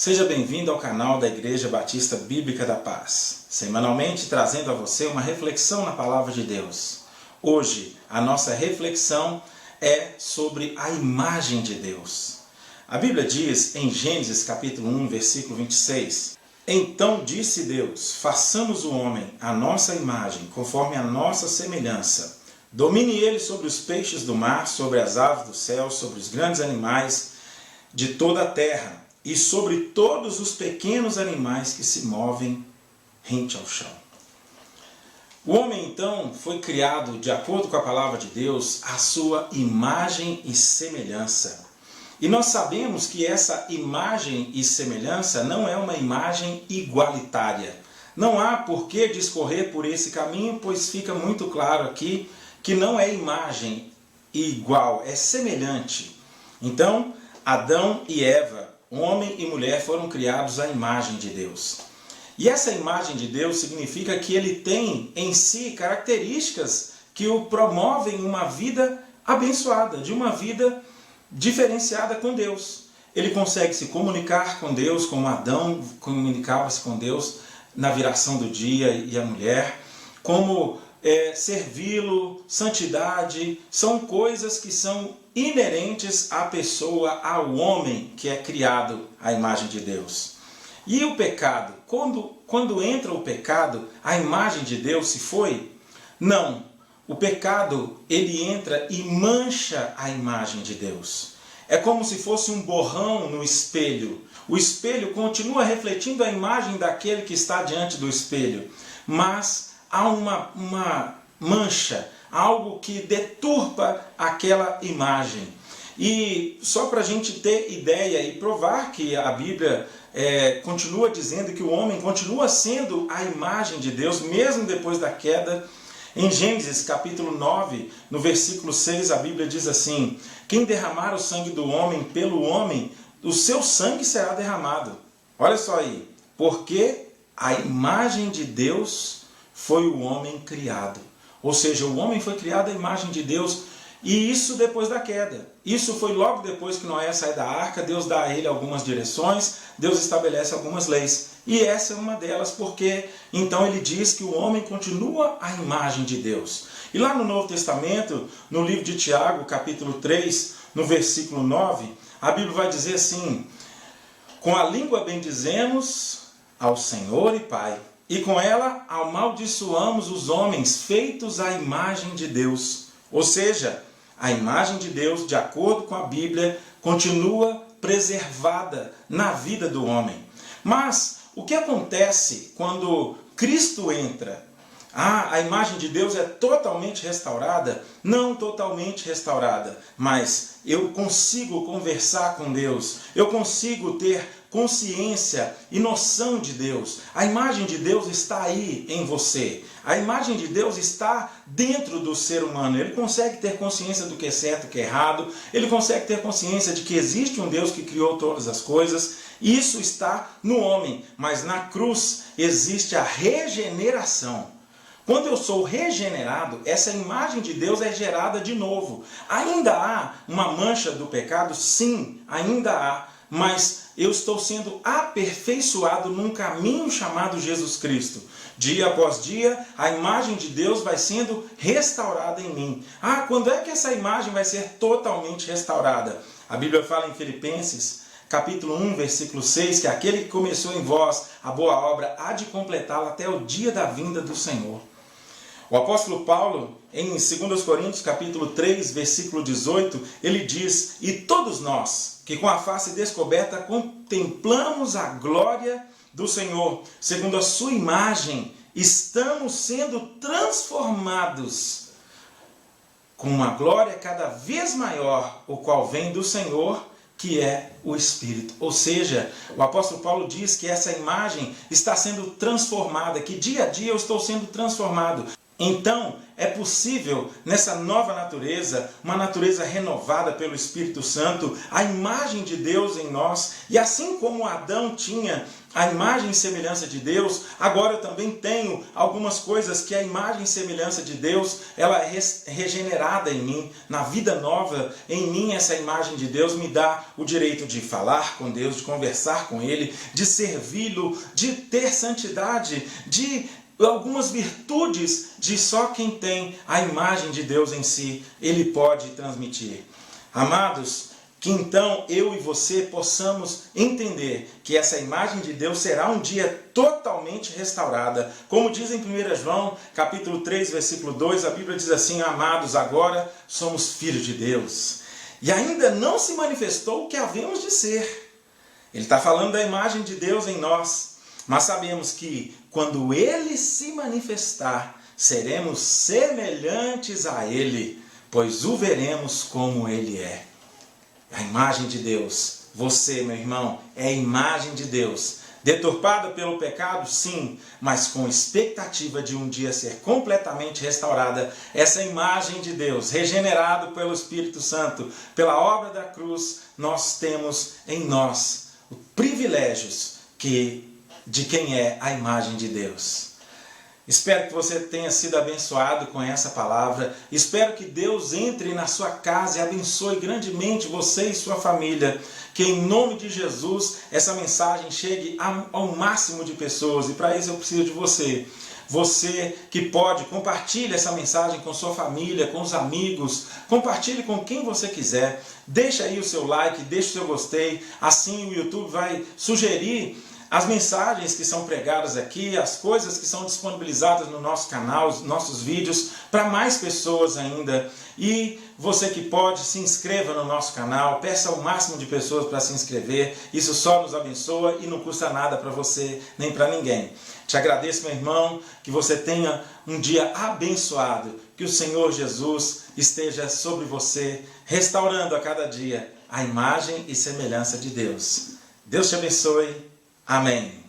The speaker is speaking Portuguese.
Seja bem-vindo ao canal da Igreja Batista Bíblica da Paz, semanalmente trazendo a você uma reflexão na Palavra de Deus. Hoje, a nossa reflexão é sobre a imagem de Deus. A Bíblia diz em Gênesis capítulo 1, versículo 26, Então disse Deus, façamos o homem à nossa imagem, conforme a nossa semelhança. Domine ele sobre os peixes do mar, sobre as aves do céu, sobre os grandes animais de toda a terra, e sobre todos os pequenos animais que se movem rente ao chão. O homem, então, foi criado, de acordo com a palavra de Deus, à sua imagem e semelhança. E nós sabemos que essa imagem e semelhança não é uma imagem igualitária. Não há por que discorrer por esse caminho, pois fica muito claro aqui que não é imagem igual, é semelhante. Então, Adão e Eva, homem e mulher, foram criados à imagem de Deus. E essa imagem de Deus significa que ele tem em si características que o promovem uma vida abençoada, de uma vida diferenciada com Deus. Ele consegue se comunicar com Deus, como Adão comunicava-se com Deus na viração do dia e a mulher, como servi-lo, santidade, são coisas que são inerentes à pessoa, ao homem que é criado à imagem de Deus. E o pecado? Quando entra o pecado, a imagem de Deus se foi? Não. O pecado, ele entra e mancha a imagem de Deus. É como se fosse um borrão no espelho. O espelho continua refletindo a imagem daquele que está diante do espelho, mas há uma mancha, algo que deturpa aquela imagem. E só para a gente ter ideia e provar que a Bíblia continua dizendo que o homem continua sendo a imagem de Deus, mesmo depois da queda, em Gênesis capítulo 9, no versículo 6, a Bíblia diz assim, quem derramar o sangue do homem pelo homem, o seu sangue será derramado. Olha só aí, porque a imagem de Deus foi o homem criado. Ou seja, o homem foi criado à imagem de Deus, e isso depois da queda. Isso foi logo depois que Noé sai da arca, Deus dá a ele algumas direções, Deus estabelece algumas leis. E essa é uma delas, porque então ele diz que o homem continua à imagem de Deus. E lá no Novo Testamento, no livro de Tiago, capítulo 3, no versículo 9, a Bíblia vai dizer assim, com a língua bendizemos ao Senhor e Pai, e com ela amaldiçoamos os homens feitos à imagem de Deus. Ou seja, a imagem de Deus, de acordo com a Bíblia, continua preservada na vida do homem. Mas o que acontece quando Cristo entra? A imagem de Deus é totalmente restaurada? Não totalmente restaurada, mas eu consigo conversar com Deus, eu consigo ter consciência e noção de Deus. A imagem de Deus está aí em você. A imagem de Deus está dentro do ser humano. Ele consegue ter consciência do que é certo e o que é errado. Ele consegue ter consciência de que existe um Deus que criou todas as coisas. Isso está no homem. Mas na cruz existe a regeneração. Quando eu sou regenerado, essa imagem de Deus é gerada de novo. Ainda há uma mancha do pecado? Sim, ainda há. Mas eu estou sendo aperfeiçoado num caminho chamado Jesus Cristo. Dia após dia, a imagem de Deus vai sendo restaurada em mim. Quando é que essa imagem vai ser totalmente restaurada? A Bíblia fala em Filipenses, capítulo 1, versículo 6, que aquele que começou em vós a boa obra há de completá-la até o dia da vinda do Senhor. O apóstolo Paulo, em 2 Coríntios, capítulo 3, versículo 18, ele diz, e todos nós, que com a face descoberta contemplamos a glória do Senhor, segundo a sua imagem, estamos sendo transformados com uma glória cada vez maior, o qual vem do Senhor, que é o Espírito. Ou seja, o apóstolo Paulo diz que essa imagem está sendo transformada, que dia a dia eu estou sendo transformado. Então, é possível, nessa nova natureza, uma natureza renovada pelo Espírito Santo, a imagem de Deus em nós, e assim como Adão tinha a imagem e semelhança de Deus, agora eu também tenho algumas coisas que a imagem e semelhança de Deus, ela é regenerada em mim, na vida nova, em mim essa imagem de Deus me dá o direito de falar com Deus, de conversar com Ele, de servi-lo, de ter santidade, de algumas virtudes de só quem tem a imagem de Deus em si, ele pode transmitir. Amados, que então eu e você possamos entender que essa imagem de Deus será um dia totalmente restaurada. Como diz em 1 João, capítulo 3, versículo 2, a Bíblia diz assim: amados, agora somos filhos de Deus. E ainda não se manifestou o que havemos de ser. Ele está falando da imagem de Deus em nós. Mas sabemos que quando Ele se manifestar, seremos semelhantes a Ele, pois o veremos como Ele é. A imagem de Deus, você, meu irmão, é a imagem de Deus. Deturpada pelo pecado, sim, mas com expectativa de um dia ser completamente restaurada. Essa imagem de Deus, regenerado pelo Espírito Santo, pela obra da cruz, nós temos em nós os privilégios de quem é a imagem de Deus. Espero que você tenha sido abençoado com essa palavra. Espero que Deus entre na sua casa e abençoe grandemente você e sua família. Que em nome de Jesus essa mensagem chegue ao máximo de pessoas. E para isso eu preciso de você. Você que pode, compartilhe essa mensagem com sua família, com os amigos. Compartilhe com quem você quiser. Deixa aí o seu like, deixa o seu gostei. Assim o YouTube vai sugerir as mensagens que são pregadas aqui, as coisas que são disponibilizadas no nosso canal, os nossos vídeos, para mais pessoas ainda. E você que pode, se inscreva no nosso canal, peça o máximo de pessoas para se inscrever. Isso só nos abençoa e não custa nada para você, nem para ninguém. Te agradeço, meu irmão, que você tenha um dia abençoado, que o Senhor Jesus esteja sobre você, restaurando a cada dia a imagem e semelhança de Deus. Deus te abençoe. Amém.